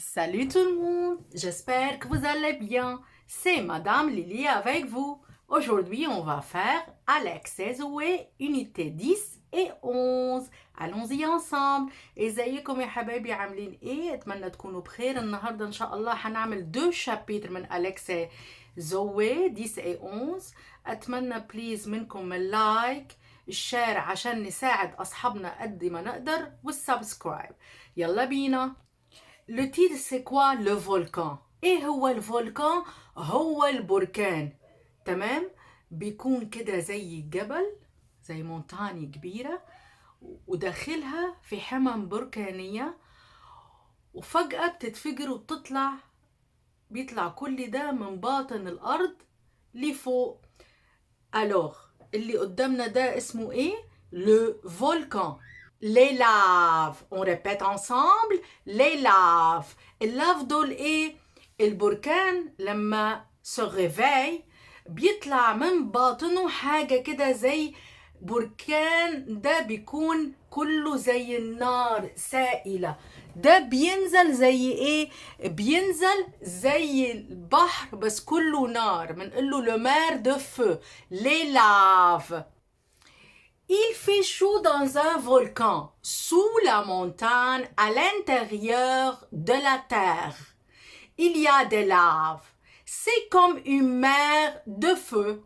Salut tout le monde, j'espère que vous allez bien. C'est Madame Lily avec vous. Aujourd'hui, on va faire Alex Zoé, unité 10 et 11. Allons-y ensemble. ازيكم يا حبايبي عاملين ايه؟ اتمنى تكونوا بخير. النهارده ان شاء الله هنعمل 2 شابيتر من أليكس زوي 10 et 11. اتمنى بليز منكم اللايك الشير عشان نساعد اصحابنا قد ما نقدر والسبسكرايب. يلا بينا. Le titre c'est quoi? Le volcan. ايه هو الفولكان؟ هو البركان. تمام؟ بيكون كده زي جبل، زي مونتاني كبيرة، وداخلها في حمم بركانية، وفجأة بتتفجر وبتطلع، بيطلع كل ده من باطن الأرض لفوق. Alors اللي قدامنا ده اسمه ايه؟ Le volcan. Les laves. On répète ensemble. Les laves. اللاف دول ايه؟ البركان لما se réveille بيطلع من باطنه حاجة كده زي بركان، ده بيكون كله زي النار سائلة. ده بينزل زي ايه؟ بينزل زي البحر بس كله نار، بنقوله le mer de feu. Les laves. Il fait chaud dans un volcan, sous la montagne, à l'intérieur de la terre. Il y a des laves. C'est comme une mer de feu.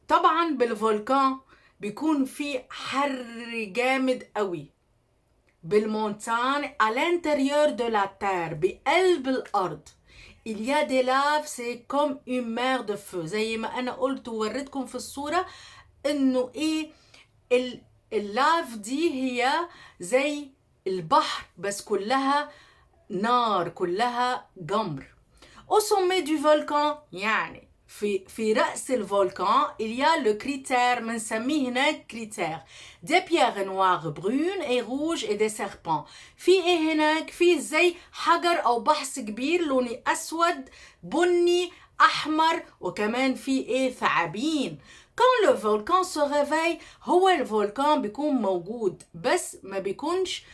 طبعا بالفولكان بيكون في حر جامد قوي. بالمونتان à l'intérieur de la terre، بقلب الأرض. Il y a des laves, c'est comme une mer de feu. زي ما أنا قلت ووريتكم في الصورة انه ايه اللاف دي هي زي البحر بس كلها نار، كلها جمر. au sommet du volcan يعني في رأس الفولكان il y a le critère، بنسميه هناك كريتير. des pierres noires brunes et rouges et des serpents. في ايه هناك؟ في زي حجر او بحث كبير لوني اسود بني احمر، وكمان في ايه؟ ثعابين. quand le volcan se réveille، هو الفولكان بيكون موجود بس ما بيكونش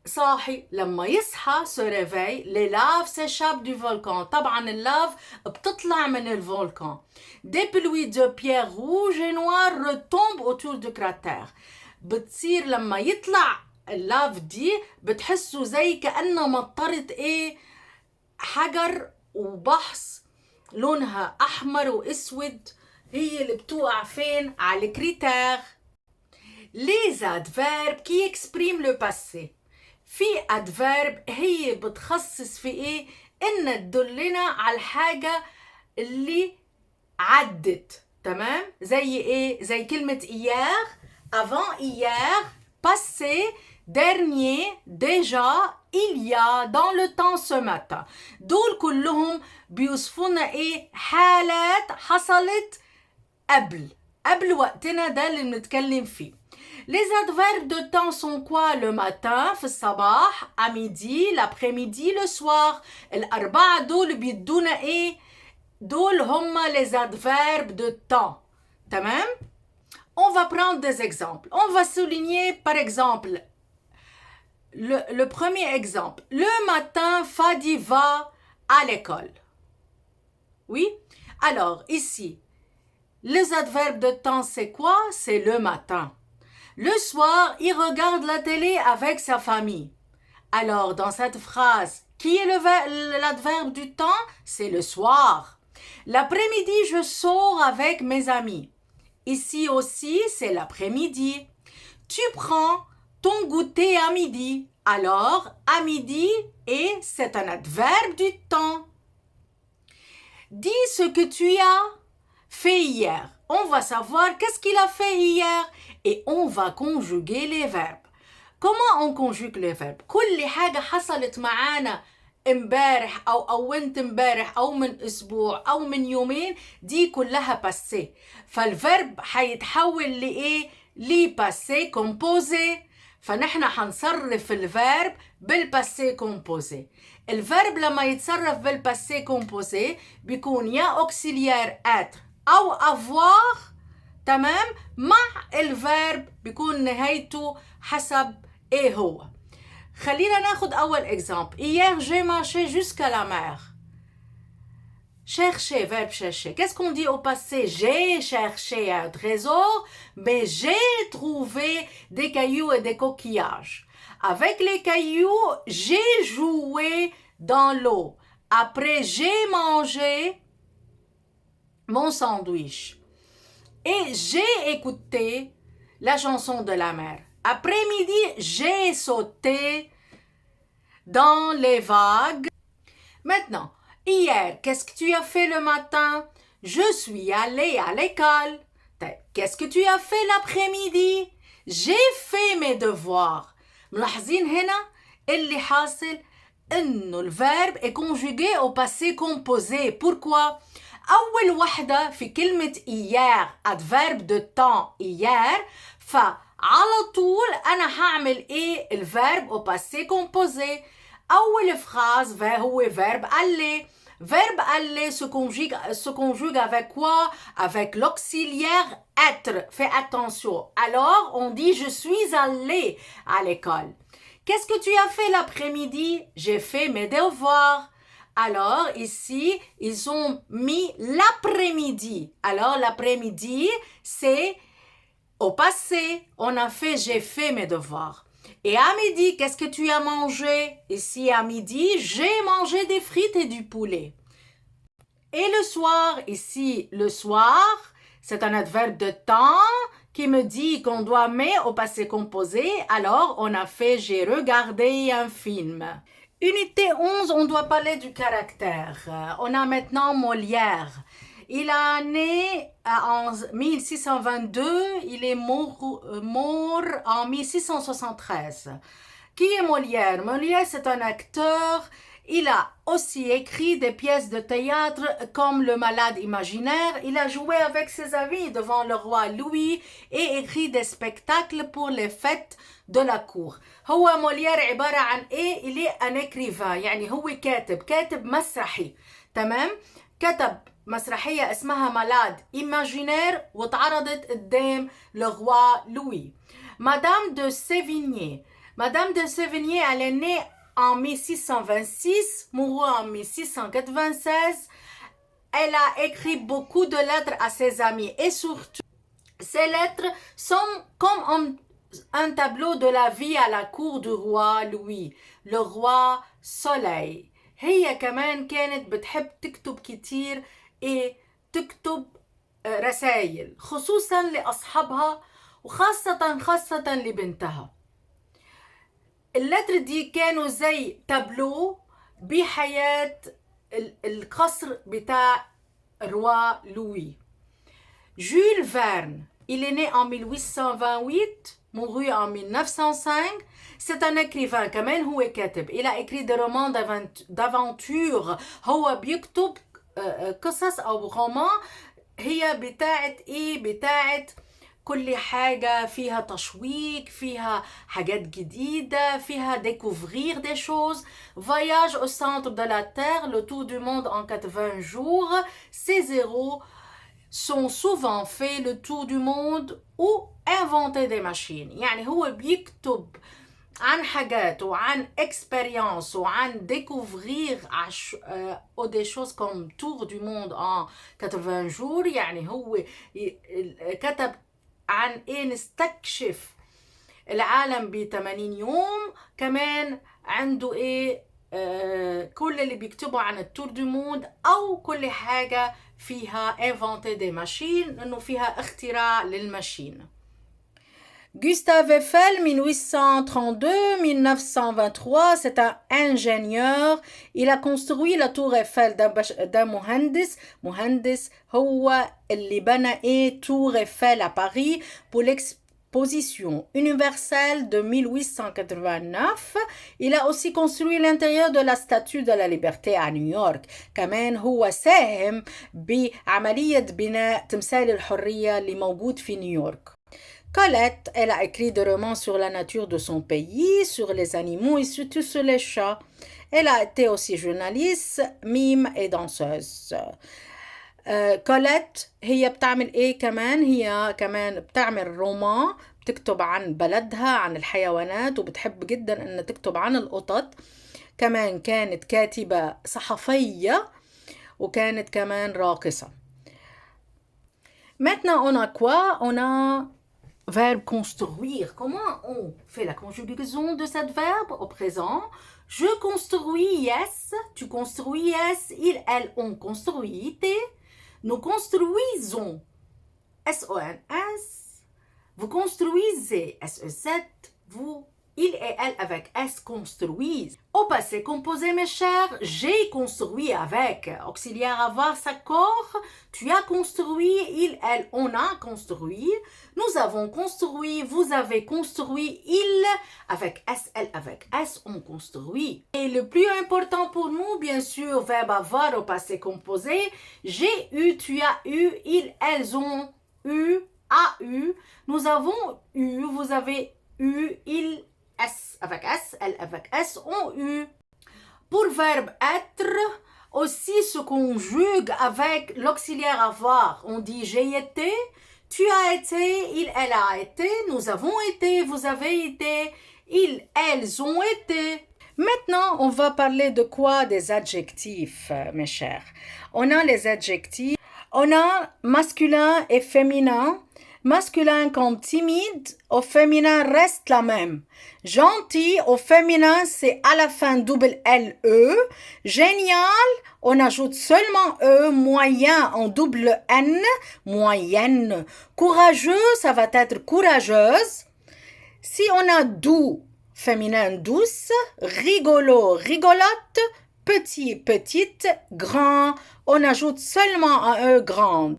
صاحي. لما يصحى se réveille، les laves s'échappent du volcan. طبعا اللاف بتطلع من الفولكان. des pluies de pierres rouges et noires retombent autour du cratère. بتصير لما يطلع اللاف دي بتحسوا زي كأنه مطرت ايه؟ حجر وبحص لونها احمر واسود، هي اللي بتوقع فين؟ على الكريتير. Les adverbes qui expriment le passé. في adverb هي بتخصص في ايه؟ ان تدلنا على الحاجة اللي عدت. تمام؟ زي ايه؟ زي كلمة hier، avant hier، passé، dernier، déjà، il y a، dans le temps ce matin. دول كلهم بيوصفونا ايه؟ حالات حصلت قبل وقتنا ده اللي بنتكلم فيه. Les adverbes de temps sont quoi؟ le matin في الصباح، à midi، l'après-midi، le soir. الأربعة دول بيدونا إيه؟ دول هما les adverbes de temps. تمام؟ On va prendre des exemples. On va souligner par exemple le premier exemple. Le matin, Fadi va à l'école. Oui? Alors ici, les adverbes de temps c'est quoi? C'est le matin. Le soir, il regarde la télé avec sa famille. Alors, dans cette phrase, qui est l'adverbe du temps? C'est le soir. L'après-midi, je sors avec mes amis. Ici aussi, c'est l'après-midi. Tu prends ton goûter à midi. Alors, à midi, et c'est un adverbe du temps. Dis ce que tu as fait hier. On va savoir qu'est-ce qu'il a fait hier et on va conjuguer les verbes. Comment on conjugue les verbes؟ كل حاجة حصلت معانا امبارح أو أولت امبارح أو من أسبوع أو من يومين دي كلها باسي، فالفرب هيتحول لإيه؟ لباسي كومبوزي. فنحن هنصرف الفرب بالباسي كومبوزي. الفرب لما يتصرف بالباسي كومبوزي بيكون يا أوكسيليير être أو avoir. تمام؟ مع الفرب بيكون نهايته حسب ايه هو. خلينا ناخد أول exemple. Hier, j'ai marché jusqu'à la mer. Chercher, verbe chercher. Qu'est-ce qu'on dit au passé? J'ai cherché un trésor, mais j'ai trouvé des cailloux et des coquillages. Avec les cailloux, j'ai joué dans l'eau. Après, j'ai mangé mon sandwich. Et j'ai écouté la chanson de la mer. Après-midi, j'ai sauté dans les vagues. Maintenant, hier, qu'est-ce que tu as fait le matin? Je suis allée à l'école. Qu'est-ce que tu as fait l'après-midi? J'ai fait mes devoirs. ملاحظين هنا اللي حاصل انه الفيرب est conjugué au passé composé. Pourquoi? أول وحدة في كلمة hier adverbe de temps hier فعلى طول أنا هعمل إيه الفيرب au passé composé. أول phrase هو verbe aller. Verbe aller se conjugue avec quoi? Avec l'auxiliaire être. Fais attention. Alors, on dit je suis allé à l'école. Qu'est-ce que tu as fait l'après-midi? J'ai fait mes devoirs. Alors, ici, ils ont mis l'après-midi. Alors, l'après-midi, c'est au passé. On a fait j'ai fait mes devoirs. Et à midi, qu'est-ce que tu as mangé? Ici, à midi, j'ai mangé des frites et du poulet. Et le soir, ici, le soir, c'est un adverbe de temps qui me dit qu'on doit mettre au passé composé. Alors, on a fait j'ai regardé un film. Unité 11, on doit parler du caractère. On a maintenant Molière. Il est né en 1622, il est mort en 1673. Qui est Molière? Molière, c'est un acteur. Il a aussi écrit des pièces de théâtre comme Le Malade imaginaire. Il a joué avec ses amis devant le roi Louis et écrit des spectacles pour les fêtes de la cour. هو موليير عبارة عن إيه؟ il est un écrivain. يعني هو كاتب مسرحي. تمام؟ كتب مسرحية اسمها مالاد إيماجينير واتعرضت قدام الروا لوي. Madame de Sévigné. Madame de Sévigné, elle est née en 1626, mourut en 1696. Elle a écrit beaucoup de lettres à ses amis et surtout, ces lettres sont comme un tableau de la vie à la cour du roi Louis, le roi Soleil. هي كمان كانت بتحب تكتب كتير إيه تكتب رسائل خصوصا لأصحابها وخاصة لبنتها. اللتر دي كانوا زي تابلو بحياة القصر بتاع روا لوي. Jules Verne, il est né en 1828, mourut en 1905. C'est un écrivain كمان هو كاتب. Il a écrit des romans d'aventure. هو بيكتب قصص أو رومان هي بتاعت إيه؟ بتاعت كل حاجة فيها تشويق، فيها حاجات جديدة، فيها découvrir des choses. Voyage au centre de la Terre, le tour du monde en 80 jours. Ces héros sont souvent fait le tour du monde ou inventer des machines. يعني هو بيكتب عن حاجات وعن expérience وعن découvrir des choses comme tour du monde en 80 jours. يعني هو كتب عن ايه نستكشف العالم ب80 يوم. كمان عنده ايه كل اللي بيكتبوا عن التور دو موند او كل حاجة فيها inventer des machines انه فيها اختراع للماشين. Gustave Eiffel, 1832-1923, c'est un ingénieur. Il a construit la tour Eiffel d'un مهندس هو اللي بنى ايه tour Eiffel à Paris pour l'exposition universelle de 1889. Il a aussi construit l'intérieur de la statue de la liberté à New York. كمان هو ساهم بعملية بناء تمثال الحرية اللي موجود في نيويورك. Colette, elle a écrit des romans sur la nature de son pays, sur les animaux et surtout sur les chats. Elle a été aussi journaliste, mime et danseuse. Colette هي بتعمل ايه كمان؟ هي كمان بتعمل رومان، تكتب عن بلدها، عن الحيوانات، وبتحب جدا أن تكتب عن القطط. كمان كانت كاتبة صحفية، وكانت كمان راقصة. Maintenant, on a quoi? On a verbe construire. Comment on fait la conjugaison de cette verbe au présent? Je construis, yes. Tu construis, yes. Ils, elles, on construit, t. Nous construisons, S-O-N-S. Vous construisez, S-E-Z. Vous, il et elle avec S construisent. Au passé composé, mes chers, j'ai construit avec. Auxiliaire avoir, s'accord. Tu as construit, il, elle, on a construit. Nous avons construit, vous avez construit, il, avec S, elle, avec S, on construit. Et le plus important pour nous, bien sûr, verbe avoir au passé composé. J'ai eu, tu as eu, ils, elles ont eu, a eu. Nous avons eu, vous avez eu, il, S avec S, elle avec S ont eu. Pour verbe être, aussi se conjugue avec l'auxiliaire avoir. On dit j'ai été, tu as été, il, elle a été, nous avons été, vous avez été, ils, elles ont été. Maintenant, on va parler de quoi? Des adjectifs, mes chers. On a les adjectifs. On a masculin et féminin. Masculin comme timide, au féminin reste la même. Gentil, au féminin, c'est à la fin double L-E. Génial, on ajoute seulement E. Moyen, en double N. Moyenne. Courageux, ça va être courageuse. Si on a doux, féminin douce. Rigolo, rigolote. Petit, petite. Grand, on ajoute seulement un E grande.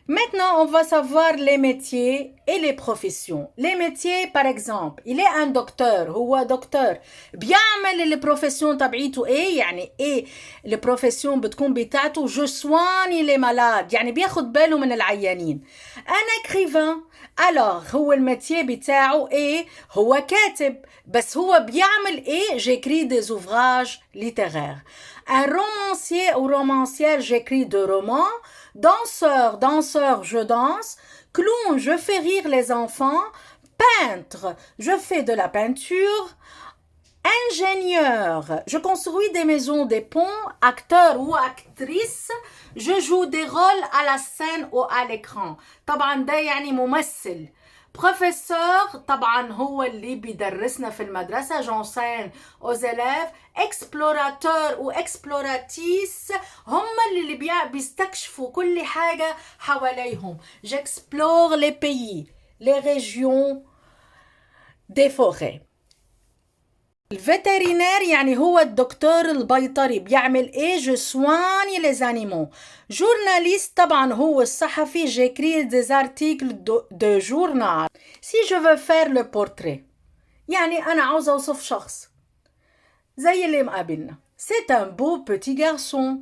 Maintenant, on va savoir les métiers et les professions. Les métiers, par exemple, il est un docteur, هو دكتور بيعمل البروفيسيون تبعيته ايه؟ يعني ايه البروفيسيون بتكون بتاعته؟ je soigne les malades، يعني بياخد باله من العيانين. un écrivain، alors هو الميتيه بتاعه ايه؟ هو كاتب، بس هو بيعمل ايه؟ j'écris des ouvrages littéraires. un romancier ou romancière، j'écris de romans. Danseur, danseur, je danse. Clown, je fais rire les enfants. Peintre, je fais de la peinture. Ingénieur, je construis des maisons, des ponts. Acteur ou actrice, je joue des rôles à la scène ou à l'écran. طبعا ده يعني ممثل. Professeur, طبعا هو اللي بيدرسنا في المدرسة. J'enseigne aux élèves. Explorateur ou exploratrice هم اللي بيستكشفوا كل حاجة حواليهم. J'explore les pays, les régions, des forêts. الفيترينير يعني هو الدكتور البيطري، بيعمل ايه؟ je soigne les animaux. journaliste طبعا هو الصحفي. j'écris des articles de journal. si je veux faire le portrait، يعني أنا عاوزة أوصف شخص زي اللي مقابلنا. c'est un beau petit garçon.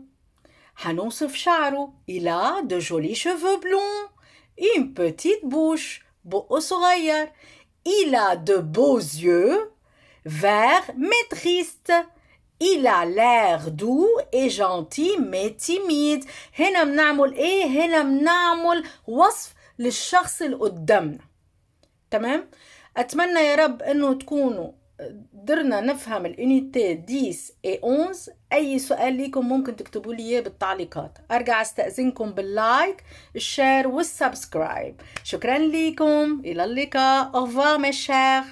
هنوصف شعره. il a de jolis cheveux blonds. une petite bouche، بقه صغير. il a de beaux yeux vert mais triste. Il a l'air doux et gentil mais timide. هنا بنعمل ايه؟ هنا بنعمل وصف للشخص اللي قدامنا. تمام؟ اتمنى يا رب انه تكونوا قدرنا نفهم الانيتي 10 و 11. اي سؤال ليكم ممكن تكتبوا لي اياه بالتعليقات. ارجع استأذنكم باللايك، الشير والسبسكرايب. شكرا لكم، الى اللقاء. au revoir mes chers.